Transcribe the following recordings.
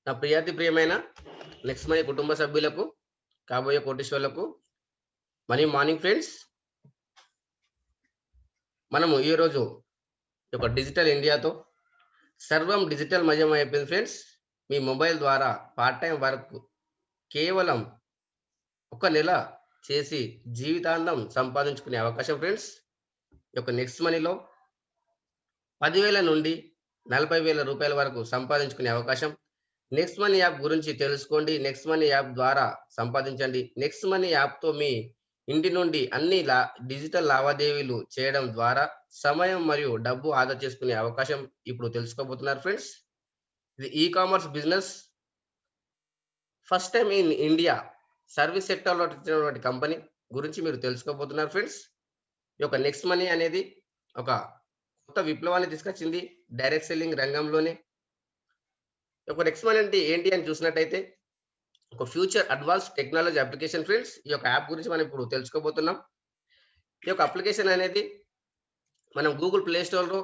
నా ప్రియమైన next money కుటుంబ సభ్యులకు, కాబోయే కోటీశ్వరులకు మనీ మార్నింగ్ ఫ్రెండ్స్. మనము ఈరోజు ఒక డిజిటల్ ఇండియాతో సర్వం డిజిటల్ మయం అయిపోయింది ఫ్రెండ్స్. మీ మొబైల్ ద్వారా పార్ట్ టైమ్ వర్క్ కేవలం ఒక నెల చేసి జీవితాంతం సంపాదించుకునే అవకాశం ఫ్రెండ్స్. ఈ యొక్క నెక్స్ట్ మనీలో 10,000 నుండి 40,000 రూపాయల వరకు సంపాదించుకునే అవకాశం. నెక్స్ట్ మనీ యాప్ గురించి తెలుసుకోండి. నెక్స్ట్ మనీ యాప్ ద్వారా సంపాదించండి. నెక్స్ట్ మనీ యాప్‌తో మీ ఇంటి నుండి అన్ని డిజిటల్ లావాదేవీలు చేయడం ద్వారా సమయం మరియు డబ్బు ఆదా చేసుకునే అవకాశం ఇప్పుడు తెలుసుకోబోతున్నారు ఫ్రెండ్స్. ఇది e commerce business first time in India service సెక్టార్‌లో వచ్చినటువంటి కంపెనీ గురించి మీరు తెలుసుకోబోతున్నారు ఫ్రెండ్స్. ఈ యొక్క నెక్స్ట్ మనీ అనేది ఒక కొత్త విప్లవాన్ని తీసుకొచ్చింది డైరెక్ట్ సెల్లింగ్ రంగంలోనే. ఒక నెక్స్ట్ మనీ అంటే ఏంటి అని చూసినట్టయితే ఒక future advance technology application friends. ఈ యొక్క యాప్ గురించి మనం ఇప్పుడు తెలుసుకోబోతున్నాం. ఈ యొక్క అప్లికేషన్ అనేది మనం గూగుల్ ప్లే స్టోర్‌లో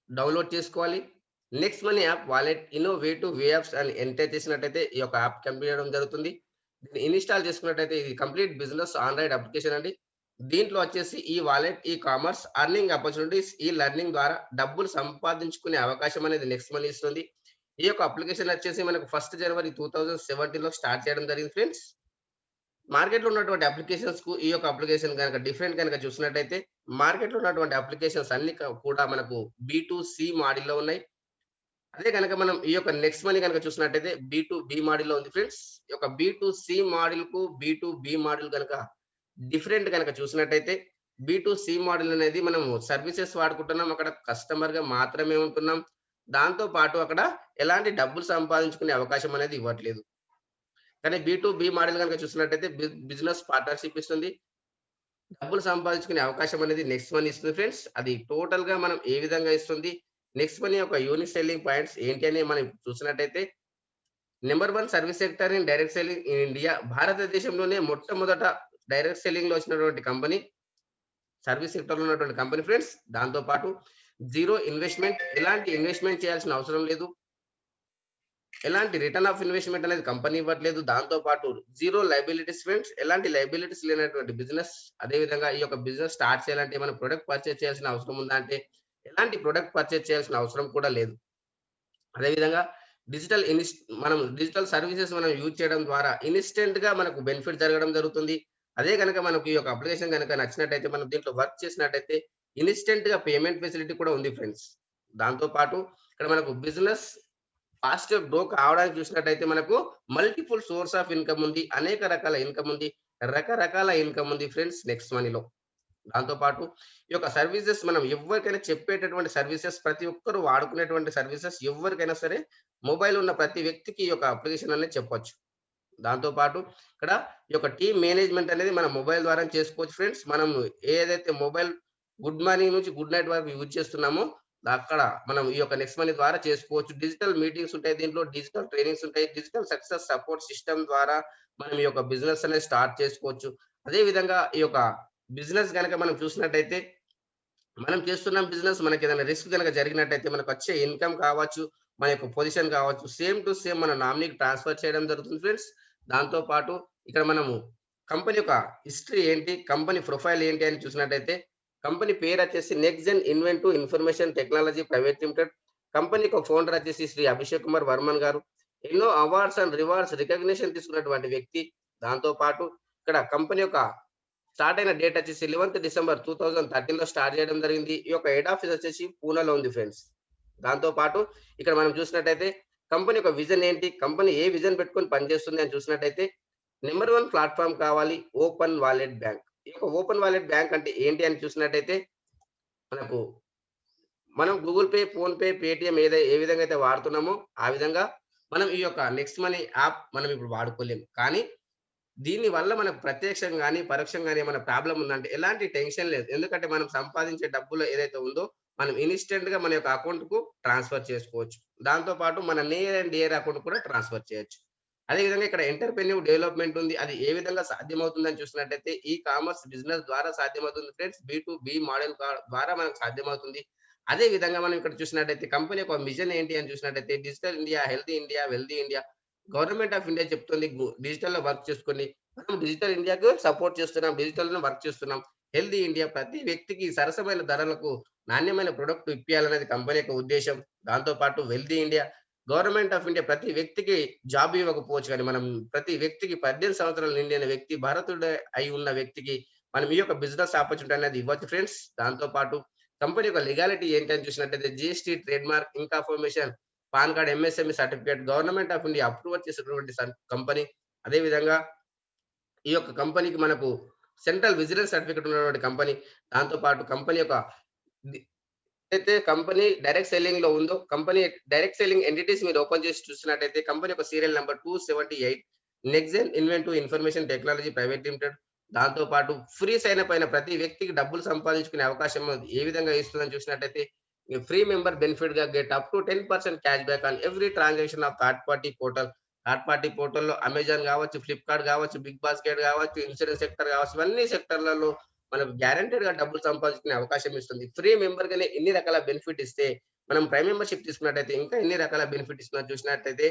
డౌన్‌లోడ్ చేసుకోవాలి. Next money app wallet innovative వే యాప్స్ అని ఎంటర్ చేసినట్టయితే ఈ యొక్క యాప్ కనిపించడం జరుగుతుంది. దీన్ని ఇన్‌స్టాల్ చేసుకున్నట్టయితే ఇది కంప్లీట్ బిజినెస్ ఆండ్రాయిడ్ అప్లికేషన్ అండి. దీంట్లో వచ్చేసి ఈ wallet, e commerce, earning opportunities, ఈ లెర్నింగ్ ద్వారా డబ్బులు సంపాదించుకునే అవకాశం అనేది నెక్స్ట్ మనీ ఇస్తుంది. ఈ యొక్క అప్లికేషన్ వచ్చేసి మనకు 1 జనవరి 2017లో స్టార్ట్ చేయడం జరిగింది ఫ్రెండ్స్. మార్కెట్‌లో ఉన్నటువంటి అప్లికేషన్స్‌కు ఈ యొక్క అప్లికేషన్ గనక డిఫరెంట్ గనక చూసినట్టయితే, మార్కెట్‌లో ఉన్నటువంటి అప్లికేషన్స్ అన్నీ కూడా మనకు బి2సి మోడల్‌లో ఉన్నాయి. అదే గనక మనం ఈ యొక్క నెక్స్ట్ మనీ గనక చూసినట్టయితే బి2బి మోడల్‌లో ఉంది ఫ్రెండ్స్. ఈ యొక్క బి2సి మోడల్‌కు బి2బి మోడల్ గనక డిఫరెంట్ గనక చూసినట్టయితే, బి2సి మోడల్ అనేది మనము సర్వీసెస్ వాడుకుంటున్నాం. అక్కడ కస్టమర్‌గా మాత్రమే ఉంటున్నాం. దాంతో పాటు అక్కడ ఎలాంటి డబ్బులు సంపాదించుకునే అవకాశం అనేది ఇవ్వట్లేదు. కానీ బి2బి మోడల్ గనుక చూసినట్టయితే బిజినెస్ పార్ట్నర్‌షిప్ ఇస్తుంది. డబ్బులు సంపాదించుకునే అవకాశం అనేది నెక్స్ట్ మనీ ఇస్తుంది ఫ్రెండ్స్. అది టోటల్‌గా మనం ఏ విధంగా ఇస్తుంది? నెక్స్ట్ మనీ యొక్క యూనిక్ సెల్లింగ్ పాయింట్స్ ఏంటి అని మనం చూసినట్టయితే number 1 service sector in direct selling in India. భారతదేశంలోనే మొట్టమొదట డైరెక్ట్ సెల్లింగ్‌లో వచ్చినటువంటి కంపెనీ, సర్వీస్ సెక్టార్‌లో ఉన్నటువంటి కంపెనీ ఫ్రెండ్స్. దాంతో పాటు జీరో ఇన్వెస్ట్‌మెంట్, ఎలాంటి ఇన్వెస్ట్‌మెంట్ చేయాల్సిన అవసరం లేదు. ఎలాంటి రిటర్న్ ఆఫ్ ఇన్వెస్ట్‌మెంట్ అనేది కంపెనీ ఇవ్వట్లేదు. దాంతో పాటు జీరో లయబిలిటీస్ ఫ్రెండ్స్. ఎలాంటి లయబిలిటీస్ లేనటువంటి బిజినెస్. అదే విధంగా ఈ యొక్క బిజినెస్ స్టార్ట్ చేయాలంటే మనం ప్రొడక్ట్ పర్చేజ్ చేయాల్సిన అవసరం ఉందా అంటే, ఎలాంటి ప్రొడక్ట్ పర్చేజ్ చేయాల్సిన అవసరం కూడా లేదు. అదే విధంగా డిజిటల్ ఇనిస్ మనం డిజిటల్ సర్వీసెస్ మనం యూజ్ చేయడం ద్వారా ఇన్‌స్టంట్‌గా మనకు బెనిఫిట్ జరగడం జరుగుతుంది. అదే గనక మనకు ఈ యొక్క అప్లికేషన్ గనక నచ్చినట్టయితే, మనం దీంట్లో వర్క్ చేసినట్టయితే ఇన్‌స్టంట్‌గా పేమెంట్ ఫెసిలిటీ కూడా ఉంది ఫ్రెండ్స్. దాంతో పాటు ఇక్కడ మనకు బిజినెస్ ఫాస్ట్‌గా గ్రో కావడానికి చూసినట్టయితే మనకు మల్టిపుల్ సోర్స్ ఆఫ్ ఇన్‌కమ్ ఉంది. అనేక రకాల ఇన్‌కమ్ ఉంది. రకరకాల ఇన్‌కమ్ ఉంది ఫ్రెండ్స్ నెక్స్ట్ మనీలో. దాంతో పాటు ఈ యొక్క సర్వీసెస్ మనం ఎవ్వరికైనా చెప్పేటటువంటి సర్వీసెస్, ప్రతి ఒక్కరు వాడుకునేటువంటి సర్వీసెస్ ఎవ్వరికైనా సరే మొబైల్ ఉన్న ప్రతి వ్యక్తికి ఈ యొక్క అప్లికేషన్ అనేది చెప్పొచ్చు. దాంతో పాటు ఇక్కడ ఈ యొక్క టీమ్ మేనేజ్‌మెంట్ అనేది మన మొబైల్ ద్వారానే చేసుకోవచ్చు ఫ్రెండ్స్. మనం ఏదైతే మొబైల్ గుడ్ మార్నింగ్ నుంచి గుడ్ నైట్ వరకు యూజ్ చేస్తున్నామో అక్కడ మనం ఈ యొక్క నెక్స్ట్ మనీ ద్వారా చేసుకోవచ్చు. డిజిటల్ మీటింగ్స్ ఉంటాయి దీంట్లో, డిజిటల్ ట్రైనింగ్స్ ఉంటాయి. డిజిటల్ సక్సెస్ సపోర్ట్ సిస్టమ్ ద్వారా మనం ఈ యొక్క బిజినెస్ అనేది స్టార్ట్ చేసుకోవచ్చు. అదే విధంగా ఈ యొక్క బిజినెస్ గనక మనం చూసినట్టయితే, మనం చేస్తున్న బిజినెస్ మనకేదైనా రిస్క్ గనక జరిగినట్టయితే మనకొచ్చే ఇన్‌కమ్ కావచ్చు, మన యొక్క పొజిషన్ కావచ్చు, సేమ్ టు సేమ్ మన నామినీకి ట్రాన్స్‌ఫర్ చేయడం జరుగుతుంది ఫ్రెండ్స్. దాంతో పాటు ఇక్కడ మనము కంపెనీ యొక్క హిస్టరీ ఏంటి, కంపెనీ ప్రొఫైల్ ఏంటి అని చూసినట్టయితే, కంపెనీ పేరొచ్చేసి next gen inventive information technology private limited. Company యొక్క ఫౌండర్ వచ్చేసి శ్రీ అభిషేక్ కుమార్ వర్మన్ గారు. ఎన్నో అవార్డ్స్ అండ్ రివార్డ్స్ రికగ్నిషన్ తీసుకున్నటువంటి వ్యక్తి. దాంతో పాటు ఇక్కడ కంపెనీ యొక్క స్టార్ట్ అయిన డేట్ వచ్చేసి 11th డిసెంబర్ 2013లో స్టార్ట్ చేయడం జరిగింది. ఈ యొక్క హెడ్ ఆఫీస్ వచ్చేసి పూనాలో ఉంది ఫ్రెండ్స్. దాంతో పాటు ఇక్కడ మనం చూసినట్టయితే కంపెనీ యొక్క విజన్ ఏంటి? కంపెనీ ఏ విజన్ పెట్టుకొని పనిచేస్తుంది అని చూసినట్టయితే నంబర్ 1 ప్లాట్‌ఫార్మ్ కావాలి ఓపెన్ వాలెట్ బ్యాంక్. ఈ యొక్క ఓపెన్ వాలెట్ బ్యాంక్ అంటే ఏంటి అని చూసినట్టయితే మనకు మనం గూగుల్ పే, ఫోన్‌పే, పేటీఎం ఏ విధంగా అయితే వాడుతున్నామో ఆ విధంగా మనం ఈ యొక్క నెక్స్ట్ మనీ యాప్ మనం ఇప్పుడు వాడుకోలేము. కానీ దీని వల్ల మనకు ప్రత్యక్షంగా గాని, పరోక్షంగా గాని ఏమైనా ప్రాబ్లమ్ ఉందంటే ఎలాంటి టెన్షన్ లేదు. ఎందుకంటే మనం సంపాదించే డబ్బులు ఏదైతే ఉందో మనం ఇన్‌స్టంట్‌గా మన యొక్క అకౌంట్‌కు ట్రాన్స్‌ఫర్ చేసుకోవచ్చు. దాంతో పాటు మన నియర్ అండ్ డియర్ అకౌంట్ కూడా ట్రాన్స్‌ఫర్ చేయొచ్చు. అదే విధంగా ఇక్కడ ఎంటర్‌ప్రెన్యూర్ డెవలప్‌మెంట్ ఉంది. అది ఏ విధంగా సాధ్యమవుతుందని చూసినట్టయితే ఈ కామర్స్ బిజినెస్ ద్వారా సాధ్యమవుతుంది ఫ్రెండ్స్. బి2బి మోడల్ ద్వారా మనకు సాధ్యమవుతుంది. అదే విధంగా మనం ఇక్కడ చూసినట్టయితే కంపెనీ యొక్క విజన్ ఏంటి అని చూసినట్టయితే digital India, healthy India, wealthy India. Government of India చెప్తుంది డిజిటల్‌లో వర్క్ చేసుకొని మనం డిజిటల్ ఇండియాకు సపోర్ట్ చేస్తున్నాం. డిజిటల్‌లో వర్క్ చేస్తున్నాం. హెల్తీ ఇండియా ప్రతి వ్యక్తికి సరసమైన ధరలకు నాణ్యమైన ప్రొడక్ట్ ఇప్పియాలనేది కంపెనీ యొక్క ఉద్దేశ్యం. దాంతో పాటు wealthy India government of India ప్రతి వ్యక్తికి జాబ్ ఇవ్వకపోవచ్చు కానీ మనం ప్రతి వ్యక్తికి 18 సంవత్సరాలు నిండిన వ్యక్తి భారతుడే అయి ఉన్న వ్యక్తికి మనం ఈ యొక్క బిజినెస్ ఆపర్చునిటీ అనేది ఇవ్వచ్చు ఫ్రెండ్స్. దాంతో పాటు కంపెనీ యొక్క లీగాలిటీ ఏంటి అని చూసినట్టయితే GST, trade mark, incorporation, pan card, MSME certificate government of India approval చేసినటువంటి కంపెనీ. అదే విధంగా ఈ యొక్క కంపెనీకి మనకు సెంట్రల్ విజిలెన్స్ సర్టిఫికేట్ ఉన్నటువంటి కంపెనీ. దాంతో పాటు కంపెనీ యొక్క ది ఏదైతే కంపెనీ డైరెక్ట్ సెల్లింగ్‌లో ఉందో, కంపెనీ డైరెక్ట్ సెల్లింగ్ ఎంటిటీస్ మీరు ఓపెన్ చేసి చూస్తున్నట్టయితే కంపెనీ యొక్క serial number 278 Nexen inventive information technology private limited. దాంతో పాటు ఫ్రీ సైన్ అప్ అయిన ప్రతి వ్యక్తికి డబ్బులు సంపాదించుకునే అవకాశం ఏ విధంగా ఇస్తుందని చూసినట్టయితే, ఈ ఫ్రీ మెంబర్ బెనిఫిట్‌గా get up to 10% cash back on every transaction of third party portal. Third party పోర్టల్‌లో అమెజాన్ గావచ్చు, ఫ్లిప్‌కార్ట్ గావచ్చు, బిగ్ బాస్కెట్ గావచ్చు, ఇన్స్యూరెన్స్ సెక్టర్ గావచ్చు, ఇవన్నీ సెక్టర్‌లలో మనకు గ్యారంటీడ్‌గా డబ్బులు సంపాదించుకునే అవకాశం ఇస్తుంది. ఫ్రీ మెంబర్‌గానే ఇన్ని రకాల బెనిఫిట్ ఇస్తే, మనం ప్రైమ్ మెంబర్‌షిప్ తీసుకున్నట్టయితే ఇంకా ఎన్ని రకాల బెనిఫిట్ ఇస్తుందో చూసినట్టయితే,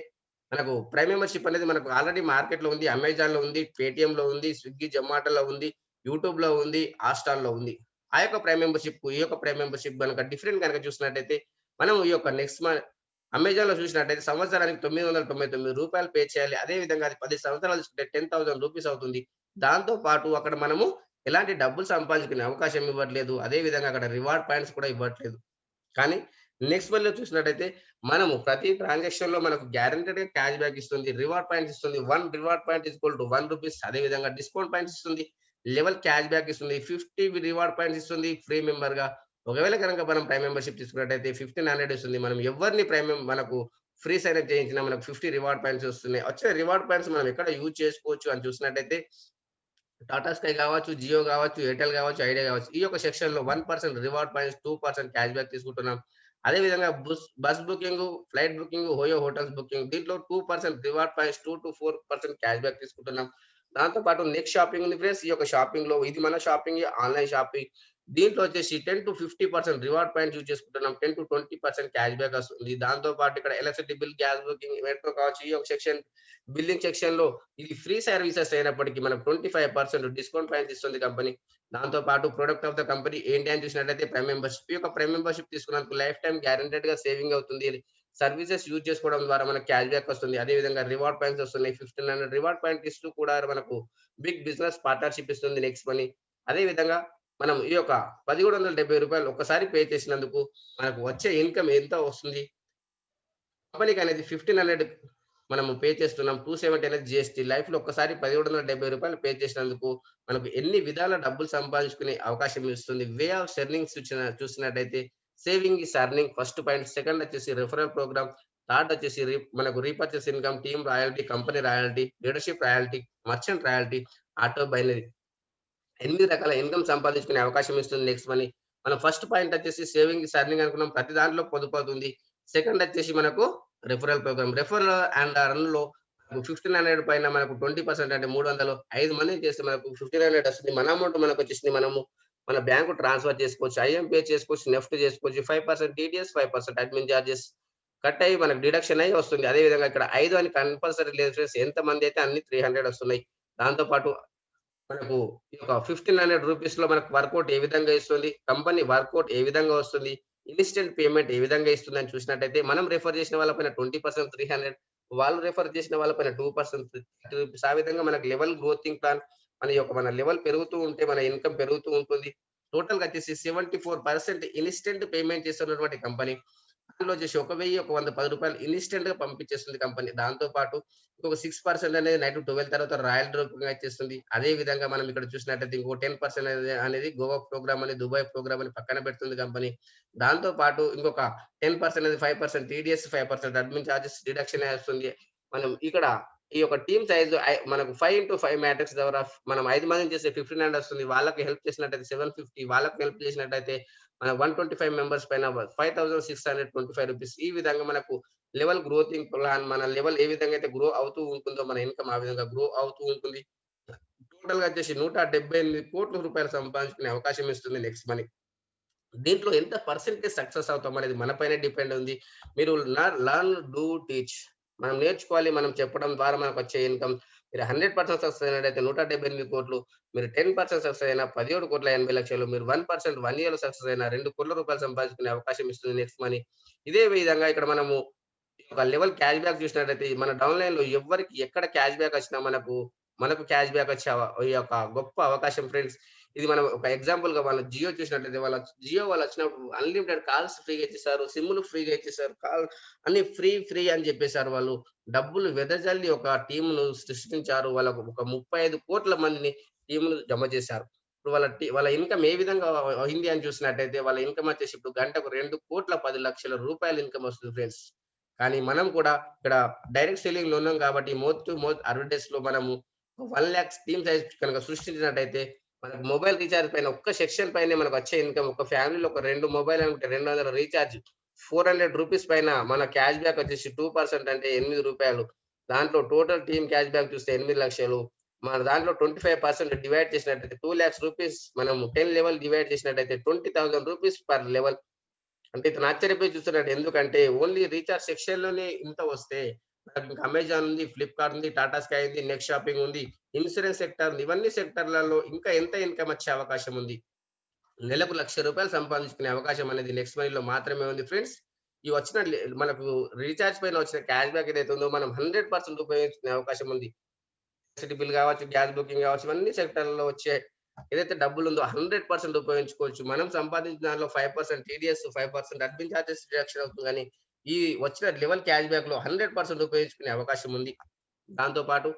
మనకు ప్రైమ్ మెంబర్‌షిప్ అనేది మనకు ఆల్రెడీ మార్కెట్‌లో ఉంది. అమెజాన్‌లో ఉంది, పేటీఎంలో ఉంది, స్విగ్గీ, జొమాటోలో ఉంది, యూట్యూబ్‌లో ఉంది, హాట్‌స్టార్‌లో ఉంది. ఆ యొక్క ప్రైమ్ మెంబర్‌షిప్‌కు, ఈ యొక్క ప్రైమ్ మెంబర్‌షిప్ గనుక డిఫరెంట్ గనుక చూసినట్టయితే, మనం ఈ యొక్క నెక్స్ట్ అమెజాన్‌లో చూసినట్టయితే సంవత్సరానికి రూ. 999 పే చేయాలి. అదే విధంగా అది 10 సంవత్సరాలు తీసుకుంటే రూ. 10,000 అవుతుంది. దాంతో పాటు అక్కడ మనము ఎలాంటి డబ్బులు సంపాదించుకునే అవకాశం ఇవ్వట్లేదు. అదే విధంగా అక్కడ రివార్డ్ పాయింట్స్ కూడా ఇవ్వట్లేదు. కానీ నెక్స్ట్ వన్‌లో చూసినట్టయితే మనము ప్రతి ట్రాన్సాక్షన్‌లో మనకు గ్యారంటీడ్‌గా క్యాష్ బ్యాక్ ఇస్తుంది. రివార్డ్ పాయింట్స్ ఇస్తుంది. 1 రివార్డ్ పాయింట్ ఈక్వల్ టు రూ. 1. అదే విధంగా డిస్కౌంట్ పాయింట్స్ ఇస్తుంది. లెవెల్ క్యాష్ బ్యాక్ ఇస్తుంది. 50 రివార్డ్ పాయింట్స్ ఇస్తుంది ఫ్రీ మెంబర్‌గా. ఒకవేళ గనక మనం ప్రైమ్ మెంబర్‌షిప్ తీసుకున్నట్టయితే 1500 ఇస్తుంది. మనం ఎవరిని మనకు ఫ్రీ సైన్ అప్ చేయించినా మనకు 50 రివార్డ్ పాయింట్స్ వస్తున్నాయి. వచ్చే రివార్డ్ పాయింట్స్ మనం ఎక్కడ యూజ్ చేసుకోవచ్చు అని చూసినట్టయితే టాటా స్కై గావచ్చు, జియో గావచ్చు, ఎయిర్టెల్ గావచ్చు, ఐడియా గావచ్చు. ఈ యొక్క సెక్షన్‌లో 1% రివార్డ్ పాయింట్స్, 2% క్యాష్ బ్యాక్ తీసుకుంటున్నాం. అదే విధంగా bus booking, flight booking, Oyo hotels booking దీంట్లో 2% రివార్డ్ పాయింట్స్, 2-4% క్యాష్ బ్యాక్ తీసుకుంటున్నాం. దాంతో పాటు నెక్స్ట్ షాపింగ్ ఉంది ఫ్రెండ్స్. ఈ యొక్క షాపింగ్‌లో ఇది మన షాపింగే ఆన్‌లైన్ షాపింగ్. దీంట్లో వచ్చేసి 10-50% రివార్డ్ పాయింట్స్ యూజ్ చేసుకుంటున్నాం. 10-20% క్యాష్ బ్యాక్ వస్తుంది. దాంతో పాటు ఇక్కడ electricity bill, gas booking, metro కావచ్చు. ఈ యొక్క సెక్షన్ బిల్లింగ్ సెక్షన్‌లో ఇది ఫ్రీ సర్వీసెస్ అయినప్పటికీ మనకు 25% డిస్కౌంట్ పాయింట్స్ ఇస్తుంది కంపెనీ. దాంతో పాటు ప్రొడక్ట్ ఆఫ్ ద కంపెనీ ఏంటి అని చూసినట్లయితే ప్రైమ్ మెంబర్‌షిప్. ఈ యొక్క ప్రైమ్ మెంబర్‌షిప్ తీసుకున్నందుకు లైఫ్ టైమ్ గ్యారంటెడ్‌గా సేవింగ్ అవుతుంది. సర్వీసెస్ యూజ్ చేసుకోవడం ద్వారా మనకు క్యాష్ బ్యాక్ వస్తుంది. అదే విధంగా రివార్డ్ పాయింట్స్ వస్తున్నాయి. 1500 రివార్డ్ పాయింట్ ఇస్తూ కూడా మనకు బిగ్ బిజినెస్ పార్ట్నర్‌షిప్ ఇస్తుంది నెక్స్ట్ మనీ. అదే విధంగా మనం ఈ యొక్క రూ. 1770 ఒక్కసారి పే చేసినందుకు మనకు వచ్చే ఇన్‌కమ్ ఎంత వస్తుంది? కంపెనీకనేది 1500 మనము పే చేస్తున్నాం. 270 అనేది జీఎస్టీ. లైఫ్‌లో ఒక్కసారి రూ. 1770 పే చేసినందుకు మనకు ఎన్ని విధాల డబ్బులు సంపాదించుకునే అవకాశం ఇస్తుంది. వే ఆఫ్ ఎర్నింగ్స్ చూసినట్టయితే saving is earning first point. Second వచ్చేసి రిఫరల్ ప్రోగ్రామ్. థర్డ్ వచ్చేసి మనకు repurchase income, team royalty, company royalty, leadership royalty, merchant royalty, auto binary. 8 రకాల ఇన్‌కమ్ సంపాదించుకునే అవకాశం ఇస్తుంది నెక్స్ట్ మనీ. మనం ఫస్ట్ పాయింట్ వచ్చేసి సేవింగ్ ఈస్ ఎర్నింగ్ అనుకున్నాం. ప్రతి దాంట్లో పొదుపవుతుంది. సెకండ్ వచ్చేసి మనకు రిఫరల్ ప్రోగ్రామ్. రిఫరల్ అండ్ రన్‌లో 1500 పైన మనకు 20% అంటే 300 5 మందిని చేస్తే మనకు 1500 వస్తుంది. మన అమౌంట్ మనకొచ్చేసింది. మన బ్యాంకు ట్రాన్స్‌ఫర్ చేసుకోవచ్చు. ఐఎంపే చేసుకోవచ్చు. నెఫ్ట్ చేసుకోవచ్చు. 5% టీడీఎస్, 5% అడ్మిన్ చార్జెస్ కట్ అయ్యి మనకు డిడక్షన్ అయ్యి వస్తుంది. అదే విధంగా ఇక్కడ 5 అని కంపల్సరీ లేదు ఫ్రెండ్స్. ఎంతమంది అయితే అన్ని 300 వస్తున్నాయి. దాంతో పాటు మనకు ఈ యొక్క రూ. 1500లో మనకు వర్కౌట్ ఏ విధంగా ఇస్తుంది? కంపెనీ వర్కౌట్ ఏ విధంగా వస్తుంది? ఇన్‌స్టంట్ పేమెంట్ ఏ విధంగా ఇస్తుందని చూసినట్టయితే, మనం రిఫర్ చేసిన వాళ్ళ పైన 20% 300 వాళ్ళు రిఫర్ చేసిన వాళ్ళ పైన 2% రూ. 30 ఆ విధంగా మనకు లెవెల్ గ్రోతింగ్ ప్లాన్ మన లెవెల్ పెరుగుతూ ఉంటే మన ఇన్‌కమ్ పెరుగుతూ ఉంటుంది. టోటల్‌గా వచ్చేసి 74% ఇన్‌స్టంట్ పేమెంట్ చేస్తున్నటువంటి కంపెనీ. అందులో వచ్చేసి ఒక 1000, ఒక రూ. 110 ఇన్‌స్టంట్‌గా పంపించేస్తుంది కంపెనీ. దాంతో పాటు ఇంకొక 6% అనేది నైట్ 12 తర్వాత రాయల్ డ్రాపింగ్ ఇచ్చేస్తుంది. అదే విధంగా మనం ఇక్కడ చూసినట్టయితే ఇంకో 10% అనేది గోవా ప్రోగ్రామ్ అని, దుబాయ్ ప్రోగ్రామ్ అని పక్కన పెడుతుంది కంపెనీ. దాంతో పాటు ఇంకొక 10% అనేది 5% టీడీఎస్, 5% అడ్మిన్ చార్జెస్ డిడక్షన్ ఏస్తుంది. మనం ఇక్కడ ఈ యొక్క టీమ్ సైజ్ మనకు 5/5 మ్యాట్రిక్స్ ద్వారా మనం 5 మందిని చేస్తే 1500 వస్తుంది. వాళ్ళకి హెల్ప్ చేసినట్టయితే 750 వాళ్ళకి హెల్ప్ చేసినట్టయితే మన 125 మెంబర్స్ పైన రూ. 5625 ఈ విధంగా మనకు లెవెల్ గ్రోతింగ్ ప్లాన్ మన లెవెల్ ఏ విధంగా అయితే గ్రో అవుతూ ఉంటుందో మన ఇన్‌కమ్ ఆ విధంగా గ్రో అవుతూ ఉంటుంది. టోటల్‌గా వచ్చేసి రూ. 178,00,00,000 సంపాదించుకునే అవకాశం ఇస్తుంది నెక్స్ట్ మనీ. దీంట్లో ఎంత పర్సెంటేజ్ సక్సెస్ అవుతాం అనేది మన పైనే డిపెండ్ ఉంది. మీరు లర్న్, డూ, టీచ్. మనం నేర్చుకోవాలి. మనం చెప్పడం ద్వారా మనకొచ్చే ఇన్‌కమ్. మీరు 100% సక్సెస్ అయినట్టయితే 178,00,00,000. మీరు 10% సక్సెస్ అయినా 17,80,00,000. మీరు 1% 1 ఇయర్‌లో సక్సెస్ అయినా రూ. 2,00,00,000 సంపాదించుకునే అవకాశం ఇస్తుంది నెక్స్ట్ మనీ. ఇదే విధంగా ఇక్కడ మనము ఒక లెవెల్ క్యాష్ బ్యాక్ చూసినట్టయితే మన డౌన్‌లైన్‌లో ఎవ్వరికి ఎక్కడ క్యాష్ బ్యాక్ వచ్చినా మనకు క్యాష్ బ్యాక్ వచ్చే ఈ యొక్క గొప్ప అవకాశం ఫ్రెండ్స్. ఇది మనం ఒక ఎగ్జాంపుల్‌గా వాళ్ళ జియో చూసినట్టయితే జియో వాళ్ళొచ్చినప్పుడు అన్‌లిమిటెడ్ కాల్స్ ఫ్రీగా ఇచ్చేసారు. సిమ్‌లు ఫ్రీగా ఇచ్చేసారు. అన్నీ ఫ్రీ అని చెప్పేసారు వాళ్ళు. డబ్బులు వెదజల్లి ఒక టీమ్‌ను సృష్టించారు. వాళ్ళకు ఒక 35,00,00,000 మందిని టీమ్‌లు జమ చేశారు. ఇప్పుడు వాళ్ళ ఇన్‌కమ్ ఏ విధంగా అయింది అని చూసినట్టయితే వాళ్ళ ఇన్‌కమ్ వచ్చేసి ఇప్పుడు గంటకు 2,10,00,000 ఇన్‌కమ్ వస్తుంది ఫ్రెండ్స్. కానీ మనం కూడా ఇక్కడ డైరెక్ట్ సెల్లింగ్‌లో ఉన్నాం కాబట్టి మౌత్ టు మౌత్ అడ్వర్టైజ్‌లో మనము 1,00,000 టీమ్ సైజ్ కనుక సృష్టించినట్టయితే మనకు మొబైల్ రీచార్జ్ పైన ఒక్క సెక్షన్ పైనే మనకొచ్చే ఇన్‌కమ్ ఒక ఫ్యామిలీలో ఒక 2 మొబైల్ అనుకుంటే 200 రీచార్జ్ ₹400 పైన మన క్యాష్ బ్యాక్ వచ్చేసి 2% అంటే రూ. 8. దాంట్లో టోటల్ టీమ్ క్యాష్ బ్యాక్ చూస్తే 8,00,000. మన దాంట్లో 25% డివైడ్ చేసినట్టయితే ₹2,00,000 మనము 10 లెవెల్ డివైడ్ చేసినట్టయితే ₹20,000 పర్ లెవెల్. అంటే ఇతను ఆశ్చర్యపోయి చూస్తున్నాడు. ఎందుకంటే ఓన్లీ రీచార్జ్ సెక్షన్‌లోనే ఇంత వస్తే నాకింక అమెజాన్ ఉంది, ఫ్లిప్‌కార్ట్ ఉంది, టాటా స్కై ఉంది, నెక్స్ట్ షాపింగ్ ఉంది, ఇన్స్యూరెన్స్ సెక్టార్ ఉంది. ఇవన్నీ సెక్టార్‌లలో ఇంకా ఎంత ఇన్‌కమ్ వచ్చే అవకాశం ఉంది. నెలకు ₹1,00,000 సంపాదించుకునే అవకాశం అనేది నెక్స్ట్ మనీలో మాత్రమే ఉంది ఫ్రెండ్స్. ఈ వచ్చిన మనకు రీచార్జ్ పైన వచ్చిన క్యాష్ బ్యాక్ ఏదైతే ఉందో మనం 100% ఉపయోగించుకునే అవకాశం ఉంది. ఎలక్ట్రిసిటీ బిల్ కావచ్చు, గ్యాస్ బుకింగ్ కావచ్చు, ఇవన్నీ సెక్టార్‌లలో వచ్చే ఏదైతే డబ్బులుందో 100% ఉపయోగించుకోవచ్చు. మనం సంపాదించిన దాంట్లో 5% టీడీఎస్, 5% అడ్మిన్ చార్జెస్ డిడక్షన్ అవుతుంది గానీ, ఈ వచ్చిన లెవెల్ క్యాష్ బ్యాక్‌లో 100% ఉపయోగించుకునే అవకాశం ఉంది. దాంతో పాటు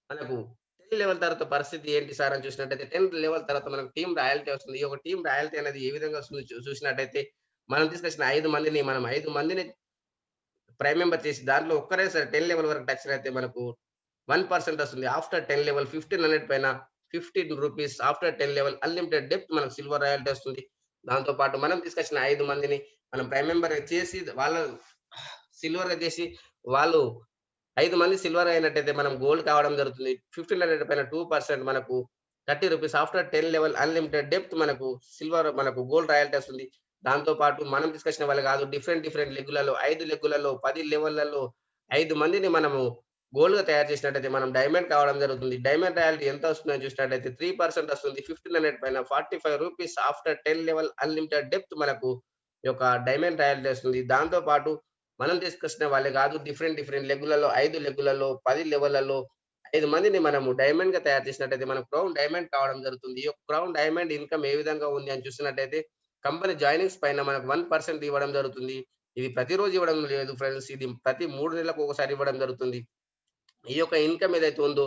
మనకు 10 లెవెల్ తర్వాత పరిస్థితి ఏంటి సార్ అని చూసినట్టయితే 10 లెవెల్ తర్వాత మనకు టీమ్ రాయల్టీ వస్తుంది. ఈ యొక్క టీమ్ రాయల్టీ అనేది ఏ విధంగా వస్తుంది చూసినట్టయితే మనం తీసుకొచ్చిన 5 మందిని ప్రైమ్ మెంబర్ చేసి దాంట్లో ఒక్కరే సరే 10 లెవెల్ వరకు టచ్ అయితే మనకు 1% వస్తుంది. ఆఫ్టర్ 10 లెవెల్ 1500 పైన ₹15 ఆఫ్టర్ 10 లెవెల్ అన్‌లిమిటెడ్ డెప్త్ మనకు సిల్వర్ రాయల్టీ వస్తుంది. దాంతో పాటు మనం తీసుకొచ్చిన 5 మందిని మనం ప్రైమ్ మెంబర్‌గా చేసి సిల్వర్‌గా చేసి వాళ్ళు 5 మంది సిల్వర్ అయినట్టయితే మనం గోల్డ్ కావడం జరుగుతుంది. 1500 పైన 2% మనకు ₹30 ఆఫ్టర్ 10 లెవెల్ అన్‌లిమిటెడ్ డెప్త్ మనకు గోల్డ్ రాయల్టీ వస్తుంది. దాంతో పాటు మనం తీసుకొచ్చిన వాళ్ళు కాదు. డిఫరెంట్ లెగ్గులలో 5 లెగ్గులలో 10 లెవెల్లలో 5 మందిని మనము గోల్డ్‌గా తయారు చేసినట్టయితే మనం డైమండ్ కావడం జరుగుతుంది. డైమండ్ రాయల్టీ ఎంత వస్తుందని చూసినట్టయితే 3% వస్తుంది. 1500 పైన ₹45 ఆఫ్టర్ 10 లెవెల్ అన్‌లిమిటెడ్ డెప్త్ మనకు ఈ యొక్క డైమండ్ రాయల్టీ వస్తుంది. దాంతో పాటు మనం తీసుకొచ్చిన వాళ్ళే కాదు. డిఫరెంట్ లెగ్గులలో 5 లెగ్గులలో 10 లెవెల్లలో 5 మందిని మనము డైమండ్‌గా తయారు చేసినట్టయితే మనకు క్రౌన్ డైమండ్ కావడం జరుగుతుంది. ఈ యొక్క క్రౌన్ డైమండ్ ఇన్‌కమ్ ఏ విధంగా ఉంది అని చూసినట్టయితే కంపెనీ జాయినింగ్స్ పైన మనకు 1% ఇవ్వడం జరుగుతుంది. ఇది ప్రతిరోజు ఇవ్వడం లేదు ఫ్రెండ్స్. ఇది ప్రతి 3 నెలలకు ఒకసారి ఇవ్వడం జరుగుతుంది. ఈ యొక్క ఇన్‌కమ్ ఏదైతే ఉందో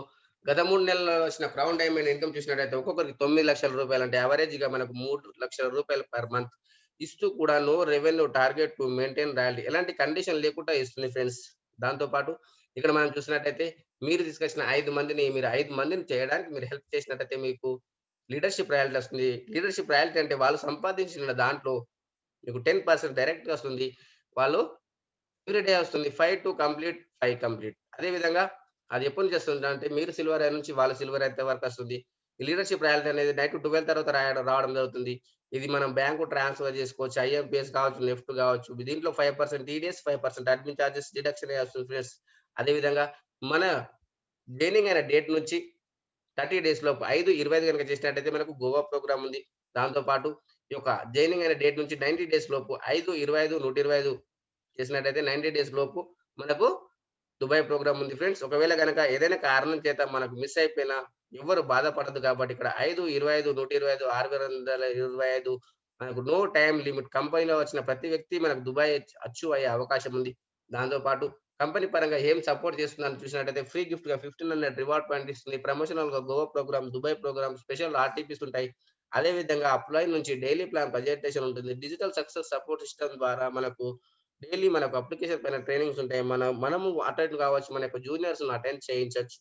గత 3 నెలల్లో వచ్చిన క్రౌన్ డైమండ్ ఇన్‌కమ్ చూసినట్టయితే ఒక్కొక్కరికి ₹9,00,000 అంటే యావరేజ్‌గా మనకు ₹3,00,000 పర్ మంత్ ఇస్తూ కూడా no revenue target to maintain royalty ఎలాంటి కండిషన్ లేకుండా ఇస్తుంది ఫ్రెండ్స్. దాంతో పాటు ఇక్కడ మనం చూసినట్టయితే మీరు తీసుకొచ్చిన 5 మందిని చేయడానికి మీరు హెల్ప్ చేసినట్టయితే మీకు లీడర్‌షిప్ రాయల్టీ వస్తుంది. లీడర్‌షిప్ రాయల్టీ అంటే వాళ్ళు సంపాదించిన దాంట్లో మీకు 10% డైరెక్ట్‌గా వస్తుంది. వాళ్ళు ఎవ్రీ డే వస్తుంది. 5 టు కంప్లీట్, 5 కంప్లీట్. అదే విధంగా అది ఎప్పటి నుంచి వస్తుందంటే మీరు సిల్వర్ అయ్యే నుంచి వాళ్ళు సిల్వర్ అయ్యేంత వరకు వస్తుంది. ఈ లీడర్‌షిప్ రాయల్టీ అనేది నైట్ 12 తర్వాత రావడం జరుగుతుంది. ఇది మనం బ్యాంకు ట్రాన్స్‌ఫర్ చేసుకోవచ్చు. ఐఎంపీఎస్ కావచ్చు, నెఫ్ట్ కావచ్చు. దీంట్లో 5% టీడీఎస్, 5% అడ్మిన్ చార్జెస్ డిడక్షన్ వస్తుంది ఫ్రెండ్స్. అదే విధంగా మన జైనింగ్ అయిన డేట్ నుంచి 30 డేస్ లోపు 5/25 గనుక చేసినట్టయితే మనకు గోవా ప్రోగ్రామ్ ఉంది. దాంతో పాటు ఈ యొక్క జైనింగ్ అయిన డేట్ నుంచి 90 డేస్ లోపు 5/25, 125 చేసినట్టయితే 90 డేస్ లోపు మనకు దుబాయ్ ప్రోగ్రామ్ ఉంది ఫ్రెండ్స్. ఒకవేళ గనక ఏదైనా కారణం చేత మనకు మిస్ అయిపోయినా ఎవ్వరు బాధపడొద్దు కాబట్టి ఇక్కడ 5, 25, 125, 625 మనకు నో టైమ్ లిమిట్. కంపెనీలో వచ్చిన ప్రతి వ్యక్తి మనకు దుబాయ్ అచీవ్ అయ్యే అవకాశం ఉంది. దాంతో పాటు కంపెనీ పరంగా ఏం సపోర్ట్ చేస్తుందని చూసినట్టయితే ఫ్రీ గిఫ్ట్‌గా 1500 రివార్డ్ పాయింట్ ఇస్తుంది. ప్రమోషనల్‌గా Goa program, Dubai program, special RTPs ఉంటాయి. అదే విధంగా అప్లై నుంచి డైలీ ప్లాన్ ప్రజెంటేషన్ ఉంటుంది. డిజిటల్ సక్సెస్ సపోర్ట్ సిస్టమ్ ద్వారా డైలీ మనకు అప్లికేషన్ పైన ట్రైనింగ్స్ ఉంటాయి. మనము అటెండ్ కావచ్చు. మన యొక్క జూనియర్స్‌ని అటెండ్ చేయించొచ్చు.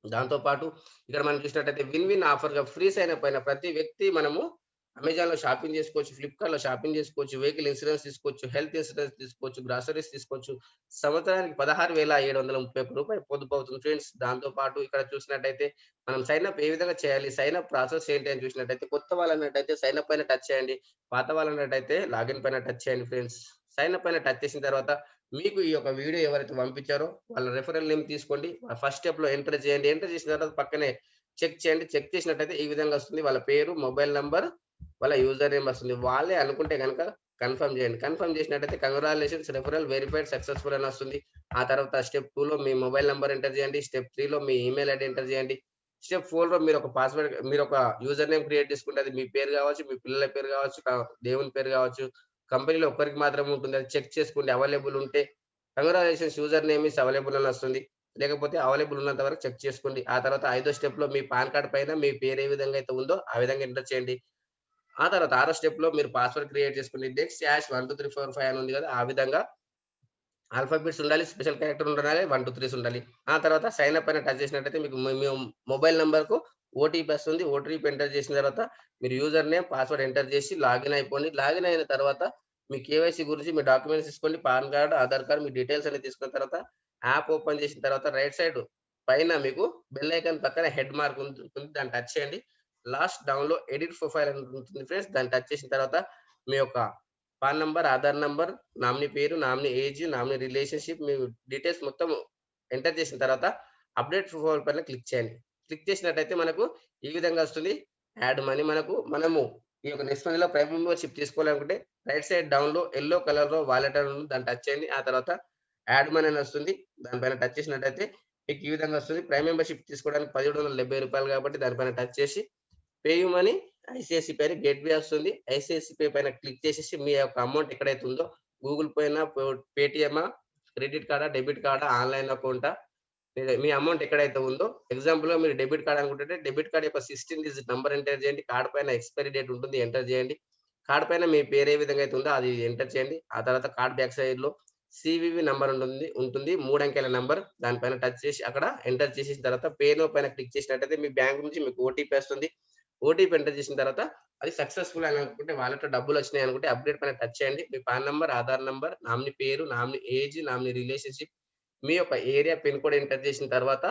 దాంతో పాటు ఇక్కడ మనం చూసినట్టయితే విన్ విన్ ఆఫర్‌గా ఫ్రీ సైన్ అప్ అయిన ప్రతి వ్యక్తి మనము అమెజాన్‌లో షాపింగ్ చేసుకోవచ్చు, ఫ్లిప్‌కార్ట్‌లో షాపింగ్ చేసుకోవచ్చు, వెహికల్ ఇన్స్యూరెన్స్ తీసుకోవచ్చు, హెల్త్ ఇన్స్యూరెన్స్ తీసుకోవచ్చు, గ్రాసరీస్ తీసుకోవచ్చు. సంవత్సరానికి రూ. 16,731 పొదుపు అవుతుంది ఫ్రెండ్స్. దాంతో పాటు ఇక్కడ చూసినట్టయితే మనం సైన్ అప్ ఏ విధంగా చేయాలి? సైన్ అప్ ప్రాసెస్ ఏంటి అని చూసినట్టయితే కొత్త వాళ్ళన్నట్టయితే సైన్ అప్ పైన టచ్ చేయండి. పాత వాళ్ళన్నట్టయితే లాగిన్ పైన టచ్ చేయండి ఫ్రెండ్స్. సైన్ అప్ పైన టచ్ చేసిన తర్వాత మీకు ఈ యొక్క వీడియో ఎవరైతే పంపించారో వాళ్ళ రిఫరల్ నేమ్ తీసుకోండి. ఫస్ట్ స్టెప్‌లో ఎంటర్ చేయండి. ఎంటర్ చేసిన తర్వాత పక్కనే చెక్ చేయండి. చెక్ చేసినట్టయితే ఈ విధంగా వస్తుంది. వాళ్ళ పేరు, మొబైల్ నంబర్, వాళ్ళ యూజర్ నేమ్ వస్తుంది. వాళ్ళే అనుకుంటే గనక కన్ఫర్మ్ చేయండి. కన్ఫర్మ్ చేసినట్టయితే కంగ్రాచ్యులేషన్స్ రిఫరల్ వెరిఫైడ్ సక్సెస్‌ఫుల్ అని వస్తుంది. ఆ తర్వాత స్టెప్ 2లో మీ మొబైల్ నంబర్ ఎంటర్ చేయండి. స్టెప్ 3లో మీ ఈమెయిల్ ఐడీ ఎంటర్ చేయండి. స్టెప్ 4లో మీరొక యూజర్ నేమ్ క్రియేట్ చేసుకుంటే అది మీ పేరు గావచ్చు, మీ పిల్లల పేరు గావచ్చు, దేవుని పేరు గావచ్చు. కంపెనీలో ఒక్కరికి మాత్రమే ఉంటుంది. అది చెక్ చేసుకోండి అవైలబుల్ ఉంటే congratulations user name is available అని వస్తుంది. లేకపోతే అవైలబుల్ ఉన్నంత వరకు చెక్ చేసుకోండి. ఆ తర్వాత ఐదో స్టెప్‌లో మీ పాన్ కార్డ్ పైన మీ పేరు ఏ విధంగా అయితే ఉందో ఆ విధంగా ఎంటర్ చేయండి. ఆ తర్వాత ఆరో స్టెప్‌లో మీరు పాస్వర్డ్ క్రియేట్ చేసుకోండి. నెక్స్ట్ హాష్ 1, 2, 3, 4, 5 అని ఉంది కదా! ఆ విధంగా ఆల్ఫాబెట్స్ ఉండాలి. స్పెషల్ క్యారెక్టర్ ఉండాలి. 1, 2, 3 ఉండాలి. ఆ తర్వాత సైన్ అప్ పైన టచ్ చేసినట్టయితే మీకు మీ మొబైల్ నంబర్‌కు ఓటీపీ వస్తుంది. ఓటీపీ ఎంటర్ చేసిన తర్వాత మీరు యూజర్ నేమ్, పాస్వర్డ్ ఎంటర్ చేసి లాగిన్ అయిపోండి. లాగిన్ అయిన తర్వాత మీ కేవైసీ గురించి మీ డాక్యుమెంట్స్ తీసుకోండి. పాన్ కార్డ్, ఆధార్ కార్డ్ మీ డీటెయిల్స్ అన్ని తీసుకున్న తర్వాత యాప్ ఓపెన్ చేసిన తర్వాత రైట్ సైడ్ పైన మీకు బెల్ ఐకాన్ పక్కన హెడ్ మార్క్ ఉంటుంది. దాన్ని టచ్ చేయండి. లాస్ట్ డౌన్‌లో ఎడిట్ ప్రొఫైల్ అని ఉంటుంది ఫ్రెండ్స్. దాన్ని టచ్ చేసిన తర్వాత మీ యొక్క pan number, Aadhaar number, nominee పేరు, నామినీ ఏజ్, నామినీ రిలేషన్‌షిప్ మీ డీటెయిల్స్ మొత్తం ఎంటర్ చేసిన తర్వాత అప్‌డేట్ ప్రొఫైల్ పైన క్లిక్ చేయండి. క్లిక్ చేసినట్టయితే మనకు ఈ విధంగా వస్తుంది. యాడ్ మనీ మనము ఈ యొక్క నెక్స్ట్ మనీలో ప్రైమ్ మెంబర్‌షిప్ తీసుకోవాలనుకుంటే రైట్ సైడ్ డౌన్‌లో యెల్లో కలర్‌లో వాలెట్ అని ఉంది. దాన్ని టచ్ చేయండి. ఆ తర్వాత యాడ్ మనీ అని వస్తుంది. దానిపైన టచ్ చేసినట్టయితే మీకు ఈ విధంగా వస్తుంది. ప్రైమ్ మెంబర్‌షిప్ తీసుకోవడానికి రూ. 1770 కాబట్టి దానిపైన టచ్ చేసి పేయూ మనీ, ఐసీఐసీ పైన గేట్‌వే వస్తుంది. ఐసీఐసీ పే పైన క్లిక్ చేసేసి మీ యొక్క అమౌంట్ ఎక్కడైతే ఉందో గూగుల్ పేనా, పేటీఎమా, క్రెడిట్ కార్డా, డెబిట్ కార్డా, ఆన్‌లైన్ అకౌంటా మీ అమౌంట్ ఎక్కడైతే ఉందో ఎగ్జాంపుల్‌గా మీరు డెబిట్ కార్డ్ అనుకుంటుంటే డెబిట్ కార్డ్ యొక్క 16 డిజిట్ నంబర్ ఎంటర్ చేయండి. కార్డ్ పైన ఎక్స్‌పైరీ డేట్ ఉంటుంది. ఎంటర్ చేయండి. కార్డ్ పైన మీ పేరు ఏ విధంగా అయితే ఉందో అది ఎంటర్ చేయండి. ఆ తర్వాత కార్డ్ బ్యాక్ సైడ్‌లో సీవీవీ నంబర్ ఉంటుంది. 3 అంకెల నంబర్. దానిపైన టచ్ చేసి అక్కడ ఎంటర్ చేసేసిన తర్వాత పే నౌ పైన క్లిక్ చేసినట్టయితే మీ బ్యాంక్ నుంచి మీకు ఓటీపీ వస్తుంది. ఓటీపీ ఎంటర్ చేసిన తర్వాత అది సక్సెస్‌ఫుల్ అని అనుకుంటే వాలెట్‌లో డబ్బులొచ్చినాయి అనుకుంటే అప్‌డేట్ పైన టచ్ చేయండి. మీ PAN number, Aadhaar number, nominee పేరు, నామినీ ఏజ్, నామినీ రిలేషన్‌షిప్, మీ యొక్క ఏరియా పిన్ కోడ్ ఎంటర్ చేసిన తర్వాత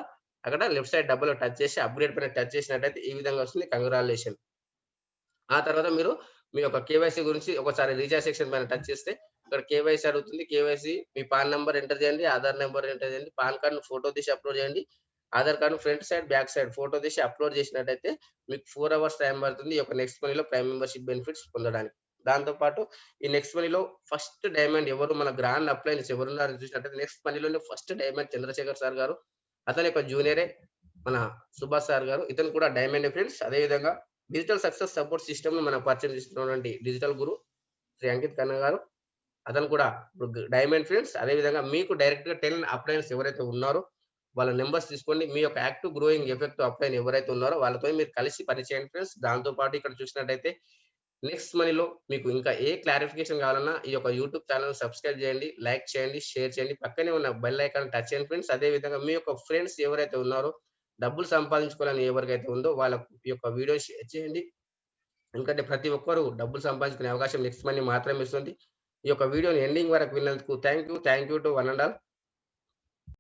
అక్కడ లెఫ్ట్ సైడ్ డబ్బులో టచ్ చేసి అప్‌గ్రేడ్ పైన టచ్ చేసినట్టయితే ఈ విధంగా వస్తుంది. కంగ్రాచ్యులేషన్. ఆ తర్వాత మీరు మీ యొక్క కేవైసీ గురించి ఒకసారి రీచార్జ్ సెక్షన్ పైన టచ్ చేస్తే ఇక్కడ కేవైసీ అడుగుతుంది. కేవైసీ మీ పాన్ నంబర్ ఎంటర్ చేయండి. ఆధార్ నంబర్ ఎంటర్ చేయండి. పాన్ కార్డ్‌ని ఫోటో తీసి అప్‌లోడ్ చేయండి. ఆధార్ కార్డ్‌ని front side, back side photo తీసి అప్‌లోడ్ చేసినట్టయితే మీకు 4 అవర్స్ టైం పడుతుంది. ఈ యొక్క నెక్స్ట్ మనీలో ప్రైమ్ మెంబర్‌షిప్ బెనిఫిట్స్ పొందడానికి. దాంతో పాటు ఈ నెక్స్ట్ మనీలో ఫస్ట్ డైమండ్ ఎవరు మన గ్రాండ్ అప్లయన్స్ ఎవరున్నారో చూసినట్టయితే నెక్స్ట్ మనీలోనే first diamond Chandrashekar sir garu. అతని యొక్క జూనియరే మన సుభాష్ సార్ గారు. ఇతను కూడా డైమండే ఫ్రెండ్స్. అదే విధంగా డిజిటల్ సక్సెస్ సపోర్ట్ సిస్టమ్‌ను మనకు పరిచయం చేస్తున్నటువంటి డిజిటల్ గురు శ్రీ అంకిత్ ఖన్నా గారు. అతను కూడా ఇప్పుడు డైమండ్ ఫ్రెండ్స్. అదే విధంగా మీకు డైరెక్ట్‌గా 10 అప్లయన్స్ ఎవరైతే ఉన్నారో వాళ్ళ నంబర్స్ తీసుకోండి. మీ యొక్క యాక్టివ్ గ్రోయింగ్ ఎఫెక్టివ్ అప్లయన్ ఎవరైతే ఉన్నారో వాళ్ళతోని మీరు కలిసి పని చేయండి ఫ్రెండ్స్. దాంతో పాటు ఇక్కడ చూసినట్టయితే నెక్స్ట్ మనీలో మీకు ఇంకా ఏ క్లారిఫికేషన్ కావాలన్నా ఈ యొక్క యూట్యూబ్ ఛానెల్‌ని సబ్స్క్రైబ్ చేయండి, లైక్ చేయండి, షేర్ చేయండి. పక్కనే ఉన్న బెల్ ఐకాన్ టచ్ చేయండి ఫ్రెండ్స్. అదే విధంగా మీ యొక్క ఫ్రెండ్స్ ఎవరైతే ఉన్నారో డబ్బులు సంపాదించుకోవాలని ఎవరికైతే ఉందో వాళ్ళ యొక్క వీడియో షేర్ చేయండి. ఎందుకంటే ప్రతి ఒక్కరు డబ్బులు సంపాదించుకునే అవకాశం నెక్స్ట్ మనీ మాత్రమే ఇస్తుంది. ఈ యొక్క వీడియోని ఎండింగ్ వరకు విన్నందుకు thank you. Thank you to one and all.